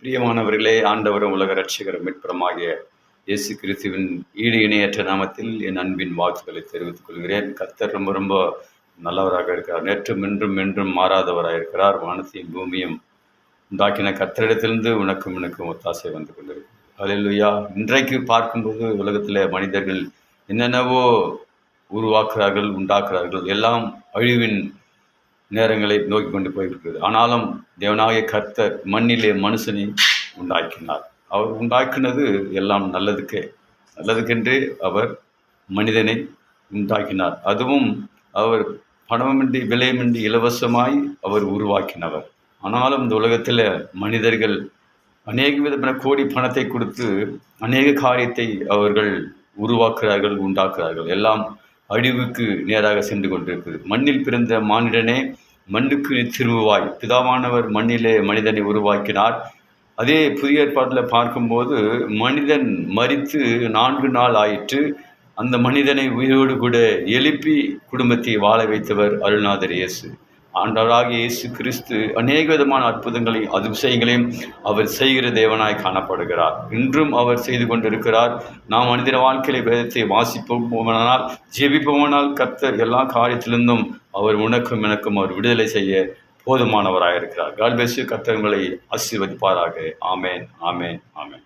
பிரியமானவர்களே, ஆண்டவரும் உலக இரட்சகரும் மீட்பருமாகிய இயேசு கிறிஸ்துவின் ஈடு இணையற்ற நாமத்தில் என் அன்பின் வாழ்த்துக்களை தெரிவித்துக் கொள்கிறேன். கர்த்தர் ரொம்ப ரொம்ப நல்லவராக இருக்கிறார். நேற்றும் இன்றும் என்றும் மாறாதவராக இருக்கிறார். வானத்தையும் பூமியும் உண்டாக்கின கர்த்தரிடத்திலிருந்து உனக்கும் ஒத்தாசை வந்து கொண்டிருக்கு. அல்லேலூயா. இன்றைக்கு பார்க்கும்போது உலகத்தில் மனிதர்கள் என்னென்னவோ உருவாக்குறார்கள், உண்டாக்குறார்கள். எல்லாம் அழிவின் நேரங்களை நோக்கி கொண்டு போயிருக்கிறது. ஆனாலும் தேவனாகிய கர்த்தர் மண்ணிலே மனுஷனை உண்டாக்கினார். அவர் உண்டாக்கினது எல்லாம் நல்லதுக்கென்றே அவர் மனிதனை உண்டாக்கினார். அதுவும் அவர் பணமின்றி விலையுமின்றி இலவசமாய் அவர் உருவாக்கினவர். ஆனாலும் இந்த உலகத்தில் மனிதர்கள் அநேக விதமான கோடி பணத்தை கொடுத்து அநேக காரியத்தை அவர்கள் உருவாக்குறார்கள், உண்டாக்குறார்கள். எல்லாம் அழிவுக்கு நேராக சென்று கொண்டிருக்கிறது. மண்ணில் பிறந்த மானிடனே மண்ணுக்கு திருவுவாய். பிதாவானவர் மண்ணிலே மனிதனை உருவாக்கினார். அதே புதிய ஏற்பாட்டில் பார்க்கும்போது மனிதன் மரித்து 4 நாள் ஆயிற்று. அந்த மனிதனை உயிரோடு கூட எழுப்பி குடும்பத்தை வாழ வைத்தவர் அருள்நாதர் இயேசு. ஆண்டவராகிய இயேசு கிறிஸ்து அநேக விதமான அற்புதங்களை அதிசயங்களையும் அவர் செய்கிற தேவனாய் காணப்படுகிறார். இன்றும் அவர் செய்து கொண்டிருக்கிறார். நாம் மனித வாழ்க்கையில வேதத்தை வாசிப்போமானால், ஜெபிப்போமானால் கர்த்தர் எல்லா காரியத்திலிருந்தும் அவர் உனக்கும் எனக்கும் அவர் விடுதலை செய்ய போதுமானவராக இருக்கிறார். God bless you. கர்த்தர் உங்களை ஆசீர்வதிப்பாராக. ஆமென், ஆமென், ஆமென்.